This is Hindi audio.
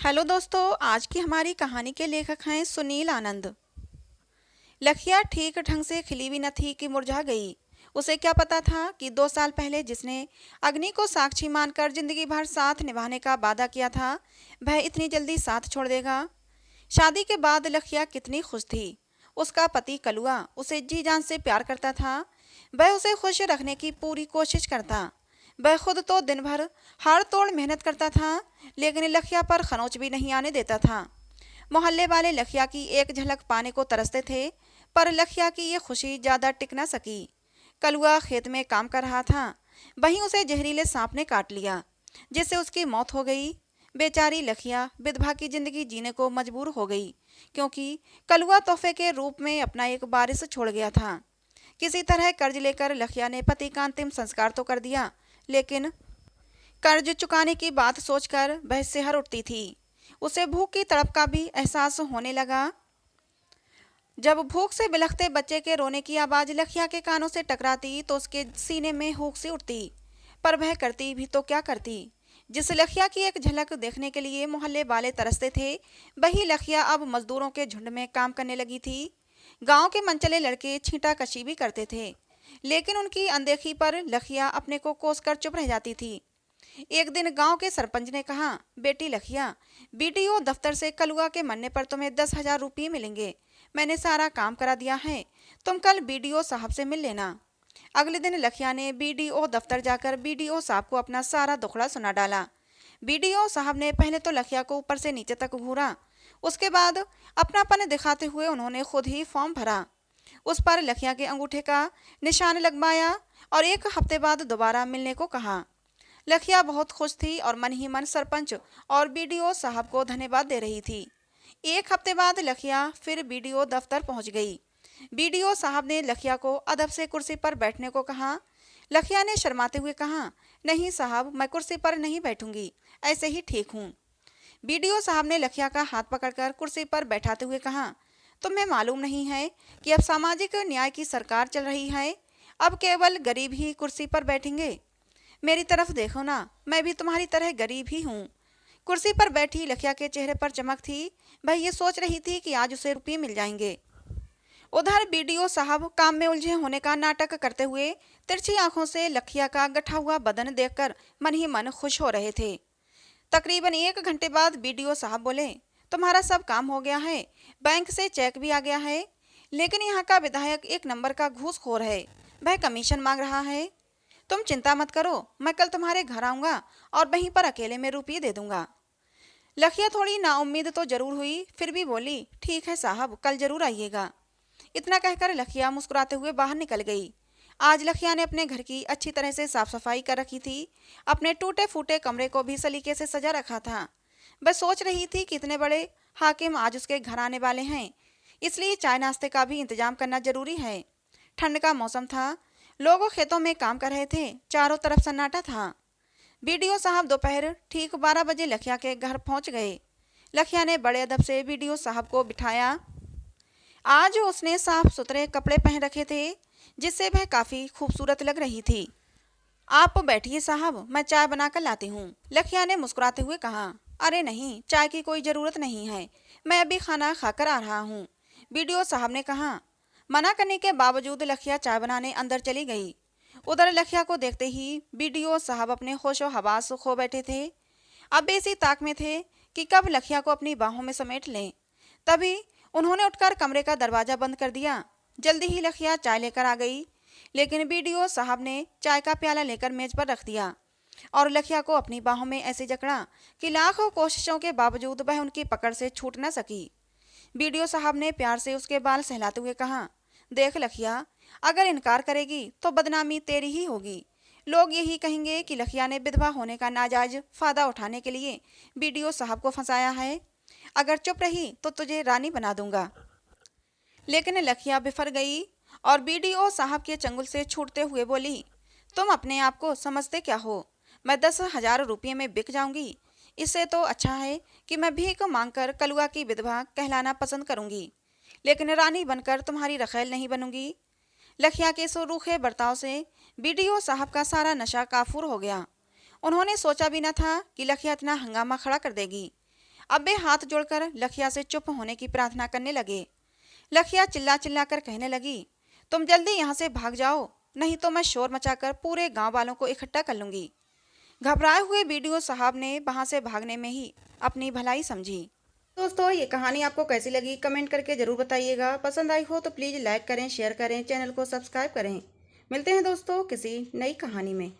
हेलो दोस्तों, आज की हमारी कहानी के लेखक हैं सुनील आनंद। लखिया ठीक ढंग से खिली भी न थी कि मुरझा गई। उसे क्या पता था कि 2 साल पहले जिसने अग्नि को साक्षी मानकर जिंदगी भर साथ निभाने का वादा किया था, वह इतनी जल्दी साथ छोड़ देगा। शादी के बाद लखिया कितनी खुश थी। उसका पति कलुआ उसे जी जान से प्यार करता था। वह उसे खुश रखने की पूरी कोशिश करता। वह खुद तो दिन भर हाड़ तोड़ मेहनत करता था, लेकिन लखिया पर खरोंच भी नहीं आने देता था। मोहल्ले वाले लखिया की एक झलक पाने को तरसते थे, पर लखिया की ये खुशी ज्यादा टिक न सकी। कलुआ खेत में काम कर रहा था, वहीं उसे जहरीले सांप ने काट लिया, जिससे उसकी मौत हो गई। बेचारी लखिया विधवा की जिंदगी जीने को मजबूर हो गई, क्योंकि कलुआ तोहफे के रूप में अपना एक वारिस छोड़ गया था। किसी तरह कर्ज लेकर लखिया ने पति का अंतिम संस्कार तो कर दिया, लेकिन कर्ज चुकाने की बात सोचकर वह सिहर उठती थी। उसे भूख की तड़प का भी एहसास होने लगा। जब भूख से बिलखते बच्चे के रोने की आवाज लखिया के कानों से टकराती तो उसके सीने में हुक सी उठती। पर वह करती भी तो क्या करती। जिस लखिया की एक झलक देखने के लिए मोहल्ले वाले तरसते थे, वही लखिया अब मजदूरों के झुंड में काम करने लगी थी। गांव के मनचले लड़के छींटा कशी भी करते थे, लेकिन उनकी अनदेखी पर लखिया अपने को कोस कर चुप रह जाती थी। एक दिन गांव के सरपंच ने कहा, बेटी लखिया, बीडीओ दफ्तर से कलुआ के मरने पर तुम्हें 10,000 रुपये मिलेंगे। मैंने सारा काम करा दिया है, तुम कल बीडीओ साहब से मिल लेना। अगले दिन लखिया ने बीडीओ दफ्तर जाकर बीडीओ साहब को अपना सारा दुखड़ा सुना डाला। बीडीओ साहब ने पहले तो लखिया को ऊपर से नीचे तक घूरा, उसके बाद अपनापन दिखाते हुए उन्होंने खुद ही फॉर्म भरा। उस पर लखिया के अंगूठे का निशान लगवाया और 1 हफ्ते बाद दोबारा मिलने को कहा। लखिया बहुत खुश थी और मन ही मन सरपंच और बीडीओ साहब को धन्यवाद दे रही थी। 1 हफ्ते बाद लखिया फिर बीडीओ दफ्तर पहुंच गई। बीडीओ साहब ने लखिया को अदब से कुर्सी पर बैठने को कहा। लखिया ने शर्माते हुए कहा, नहीं साहब, मैं कुर्सी पर नहीं बैठूंगी, ऐसे ही ठीक हूँ। बीडीओ साहब ने लखिया का हाथ पकड़कर कुर्सी पर बैठाते हुए कहा, तुम्हें मालूम नहीं है कि अब सामाजिक न्याय की सरकार चल रही है। अब केवल गरीब ही कुर्सी पर बैठेंगे। मेरी तरफ देखो ना, मैं भी तुम्हारी तरह गरीब ही हूँ। कुर्सी पर बैठी लखिया के चेहरे पर चमक थी। वह ये सोच रही थी कि आज उसे रुपये मिल जाएंगे। उधर बीडीओ साहब काम में उलझे होने का नाटक करते हुए तिरछी आंखों से लखिया का गठा हुआ बदन देखकर मन ही मन खुश हो रहे थे। तकरीबन 1 घंटे बाद बीडीओ साहब बोले, तुम्हारा सब काम हो गया है, बैंक से चेक भी आ गया है, लेकिन यहाँ का विधायक 1 नंबर का घूसखोर है। वह कमीशन मांग रहा है। तुम चिंता मत करो, मैं कल तुम्हारे घर आऊंगा और वहीं पर अकेले में रुपये दे दूंगा। लखिया थोड़ी नाउम्मीद तो जरूर हुई, फिर भी बोली, ठीक है साहब, कल जरूर आइएगा। इतना कहकर लखिया मुस्कुराते हुए बाहर निकल गई। आज लखिया ने अपने घर की अच्छी तरह से साफ सफाई कर रखी थी। अपने टूटे फूटे कमरे को भी सलीके से सजा रखा था। वह सोच रही थी कि इतने बड़े हाकिम आज उसके घर आने वाले हैं, इसलिए चाय नाश्ते का भी इंतजाम करना जरूरी है। ठंड का मौसम था, लोग खेतों में काम कर रहे थे, चारों तरफ सन्नाटा था। बीडीओ साहब दोपहर ठीक 12 बजे लखिया के घर पहुंच गए। लखिया ने बड़े अदब से बीडीओ साहब को बिठाया। आज उसने साफ सुथरे कपड़े पहन रखे थे, जिससे वह काफी खूबसूरत लग रही थी। आप बैठिए साहब, मैं चाय बनाकर लाती हूँ, लखिया ने मुस्कुराते हुए कहा। अरे नहीं, चाय की कोई जरूरत नहीं है, मैं अभी खाना खाकर आ रहा हूँ, बीडीओ साहब ने कहा। मना करने के बावजूद लखिया चाय बनाने अंदर चली गई। उधर लखिया को देखते ही बीडीओ साहब अपने होशो हवास खो बैठे थे। अब इसी ताक में थे कि कब लखिया को अपनी बाहों में समेट लें। तभी उन्होंने उठकर कमरे का दरवाजा बंद कर दिया। जल्दी ही लखिया चाय लेकर आ गई, लेकिन बीडीओ साहब ने चाय का प्याला लेकर मेज पर रख दिया और लखिया को अपनी बाहों में ऐसे जकड़ा कि लाखों कोशिशों के बावजूद वह उनकी पकड़ से छूट न सकी। बीडीओ साहब ने प्यार से उसके बाल सहलाते हुए कहा, देख लखिया, अगर इनकार करेगी तो बदनामी तेरी ही होगी। लोग यही कहेंगे कि लखिया ने विधवा होने का नाजायज फायदा उठाने के लिए बीडीओ साहब को फंसाया है। अगर चुप रही तो तुझे रानी बना दूंगा। लेकिन लखिया बिफर गई और बीडीओ साहब के चंगुल से छूटते हुए बोली, तुम अपने आप को समझते क्या हो? मैं 10,000 रुपये में बिक जाऊंगी। इससे तो अच्छा है कि मैं भीख मांगकर कलुआ की विधवा कहलाना पसंद करूंगी, लेकिन रानी बनकर तुम्हारी रखेल नहीं बनूंगी। लखिया के इस रूखे बर्ताव से बीडीओ साहब का सारा नशा काफूर हो गया। उन्होंने सोचा भी न था कि लखिया इतना हंगामा खड़ा कर देगी। अब वे हाथ जोड़कर लखिया से चुप होने की प्रार्थना करने लगे। लखिया चिल्ला चिल्ला कर कहने लगी, तुम जल्दी यहाँ से भाग जाओ, नहीं तो मैं शोर मचाकर पूरे गांव वालों को इकट्ठा कर लूंगी। घबराए हुए बीडीओ साहब ने वहां से भागने में ही अपनी भलाई समझी। दोस्तों, ये कहानी आपको कैसी लगी कमेंट करके जरूर बताइएगा। पसंद आई हो तो प्लीज़ लाइक करें, शेयर करें, चैनल को सब्सक्राइब करें। मिलते हैं दोस्तों किसी नई कहानी में।